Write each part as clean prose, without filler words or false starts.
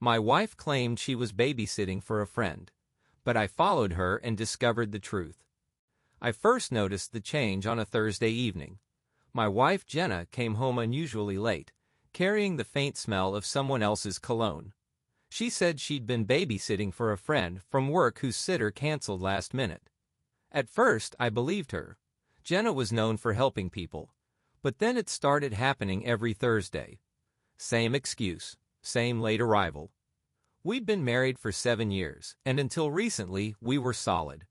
My wife claimed she was babysitting for a friend, but I followed her and discovered the truth. I first noticed the change on a Thursday evening. My wife Jenna came home unusually late, carrying the faint smell of someone else's cologne. She said she'd been babysitting for a friend from work whose sitter canceled last minute. At first, I believed her. Jenna was known for helping people. But then it started happening every Thursday. Same excuse, same late arrival. We'd been married for 7 years, and until recently, we were solid.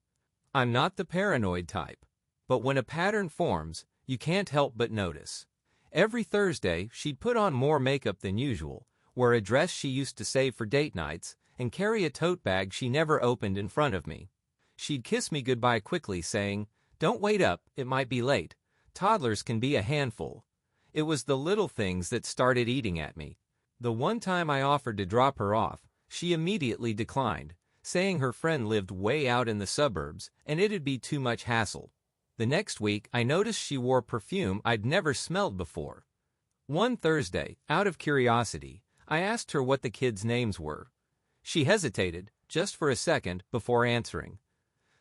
I'm not the paranoid type, but when a pattern forms, you can't help but notice. Every Thursday, she'd put on more makeup than usual, wear a dress she used to save for date nights, and carry a tote bag she never opened in front of me. She'd kiss me goodbye quickly, saying, "Don't wait up, it might be late. Toddlers can be a handful." It was the little things that started eating at me. The one time I offered to drop her off, she immediately declined, saying her friend lived way out in the suburbs and it'd be too much hassle. The next week, I noticed she wore perfume I'd never smelled before. One Thursday, out of curiosity, I asked her what the kids' names were. She hesitated, just for a second, before answering.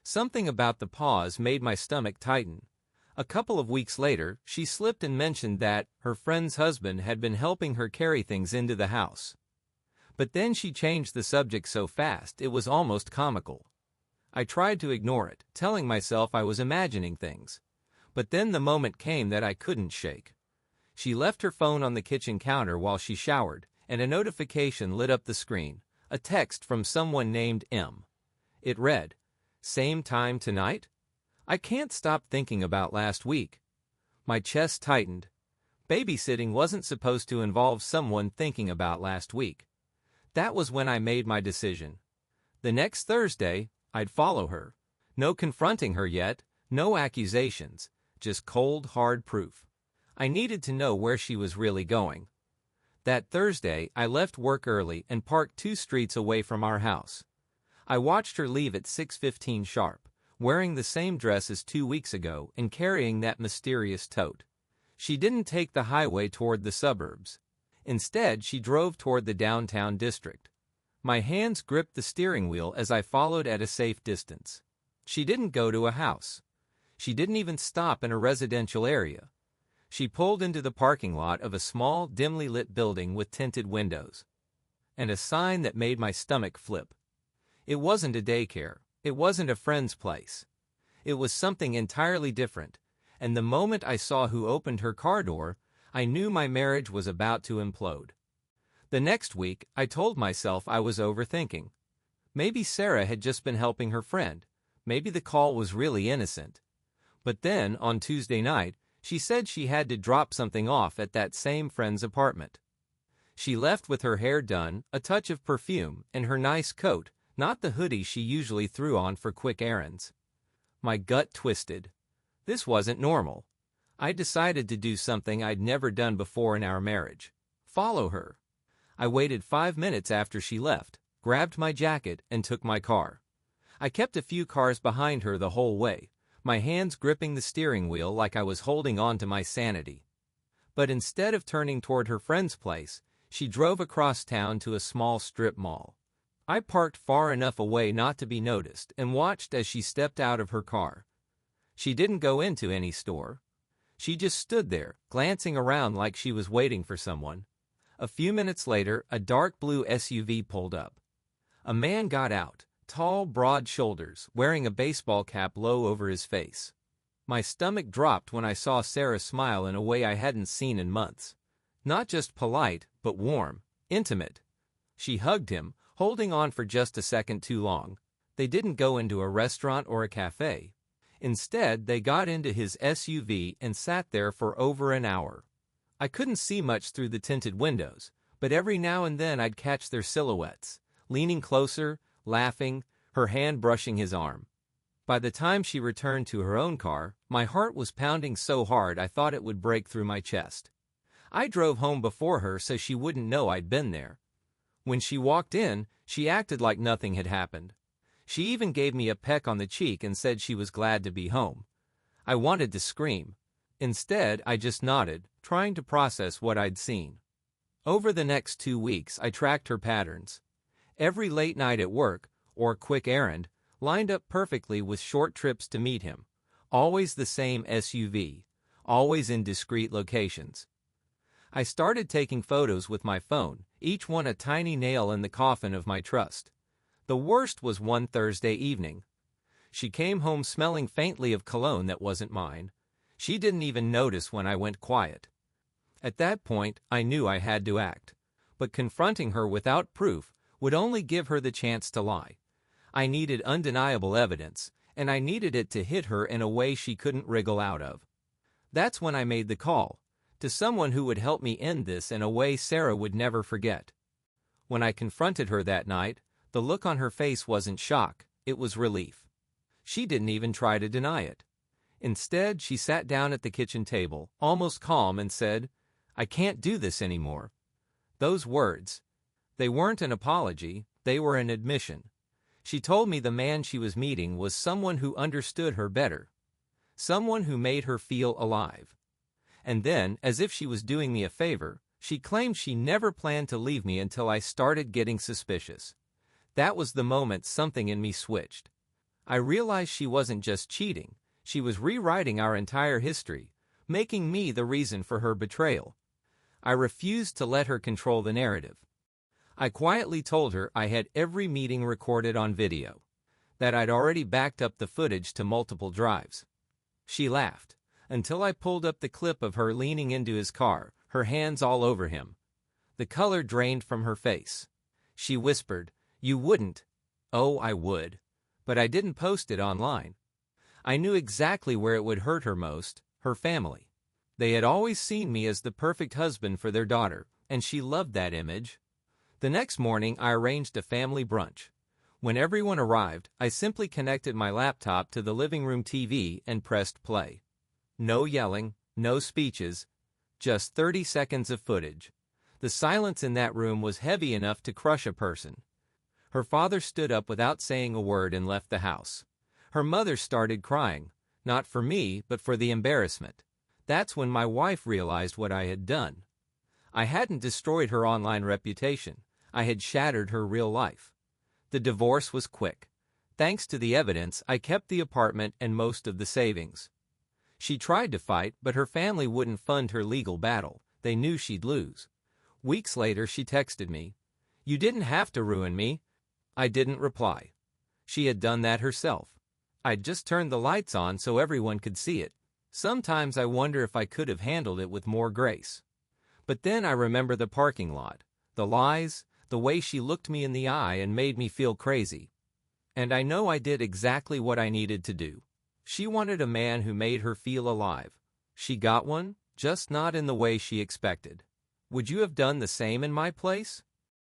Something about the pause made my stomach tighten. A couple of weeks later, she slipped and mentioned that her friend's husband had been helping her carry things into the house. But then she changed the subject so fast it was almost comical. I tried to ignore it, telling myself I was imagining things. But then the moment came that I couldn't shake. She left her phone on the kitchen counter while she showered, and a notification lit up the screen, a text from someone named M. It read, "Same time tonight?" I can't stop thinking about last week. My chest tightened. Babysitting wasn't supposed to involve someone thinking about last week. That was when I made my decision. The next Thursday, I'd follow her. No confronting her yet, no accusations, just cold, hard proof. I needed to know where she was really going. That Thursday, I left work early and parked 2 streets away from our house. I watched her leave at 6:15 sharp, wearing the same dress as 2 weeks ago and carrying that mysterious tote. She didn't take the highway toward the suburbs. Instead, she drove toward the downtown district. My hands gripped the steering wheel as I followed at a safe distance. She didn't go to a house. She didn't even stop in a residential area. She pulled into the parking lot of a small, dimly lit building with tinted windows. And a sign that made my stomach flip. It wasn't a daycare. It wasn't a friend's place. It was something entirely different, and the moment I saw who opened her car door, I knew my marriage was about to implode. The next week, I told myself I was overthinking. Maybe Sarah had just been helping her friend. Maybe the call was really innocent. But then, on Tuesday night, she said she had to drop something off at that same friend's apartment. She left with her hair done, a touch of perfume, and her nice coat, not the hoodie she usually threw on for quick errands. My gut twisted. This wasn't normal. I decided to do something I'd never done before in our marriage. Follow her. I waited 5 minutes after she left, grabbed my jacket, and took my car. I kept a few cars behind her the whole way, my hands gripping the steering wheel like I was holding on to my sanity. But instead of turning toward her friend's place, she drove across town to a small strip mall. I parked far enough away not to be noticed and watched as she stepped out of her car. She didn't go into any store. She just stood there, glancing around like she was waiting for someone. A few minutes later, a dark blue SUV pulled up. A man got out, tall, broad shoulders, wearing a baseball cap low over his face. My stomach dropped when I saw Sarah smile in a way I hadn't seen in months. Not just polite, but warm, intimate. She hugged him, holding on for just a second too long. They didn't go into a restaurant or a cafe. Instead, they got into his SUV and sat there for over an hour. I couldn't see much through the tinted windows, but every now and then I'd catch their silhouettes, leaning closer, laughing, her hand brushing his arm. By the time she returned to her own car, my heart was pounding so hard I thought it would break through my chest. I drove home before her so she wouldn't know I'd been there. When she walked in, she acted like nothing had happened. She even gave me a peck on the cheek and said she was glad to be home. I wanted to scream. Instead, I just nodded, trying to process what I'd seen. Over the next 2 weeks, I tracked her patterns. Every late night at work, or quick errand, lined up perfectly with short trips to meet him. Always the same SUV. Always in discreet locations. I started taking photos with my phone, each one a tiny nail in the coffin of my trust. The worst was one Thursday evening. She came home smelling faintly of cologne that wasn't mine. She didn't even notice when I went quiet. At that point, I knew I had to act. But confronting her without proof would only give her the chance to lie. I needed undeniable evidence, and I needed it to hit her in a way she couldn't wriggle out of. That's when I made the call, to someone who would help me end this in a way Sarah would never forget. When I confronted her that night, the look on her face wasn't shock, it was relief. She didn't even try to deny it. Instead, she sat down at the kitchen table, almost calm, and said, "I can't do this anymore." Those words. They weren't an apology, they were an admission. She told me the man she was meeting was someone who understood her better. Someone who made her feel alive. And then, as if she was doing me a favor, she claimed she never planned to leave me until I started getting suspicious. That was the moment something in me switched. I realized she wasn't just cheating, she was rewriting our entire history, making me the reason for her betrayal. I refused to let her control the narrative. I quietly told her I had every meeting recorded on video, that I'd already backed up the footage to multiple drives. She laughed, until I pulled up the clip of her leaning into his car, her hands all over him. The color drained from her face. She whispered, "You wouldn't." Oh, I would. But I didn't post it online. I knew exactly where it would hurt her most, her family. They had always seen me as the perfect husband for their daughter, and she loved that image. The next morning, I arranged a family brunch. When everyone arrived, I simply connected my laptop to the living room TV and pressed play. No yelling, no speeches, just 30 seconds of footage. The silence in that room was heavy enough to crush a person. Her father stood up without saying a word and left the house. Her mother started crying, not for me, but for the embarrassment. That's when my wife realized what I had done. I hadn't destroyed her online reputation. I had shattered her real life. The divorce was quick. Thanks to the evidence, I kept the apartment and most of the savings. She tried to fight, but her family wouldn't fund her legal battle. They knew she'd lose. Weeks later, she texted me, "You didn't have to ruin me." I didn't reply. She had done that herself. I'd just turned the lights on so everyone could see it. Sometimes I wonder if I could have handled it with more grace. But then I remember the parking lot, the lies, the way she looked me in the eye and made me feel crazy. And I know I did exactly what I needed to do. She wanted a man who made her feel alive. She got one, just not in the way she expected. Would you have done the same in my place?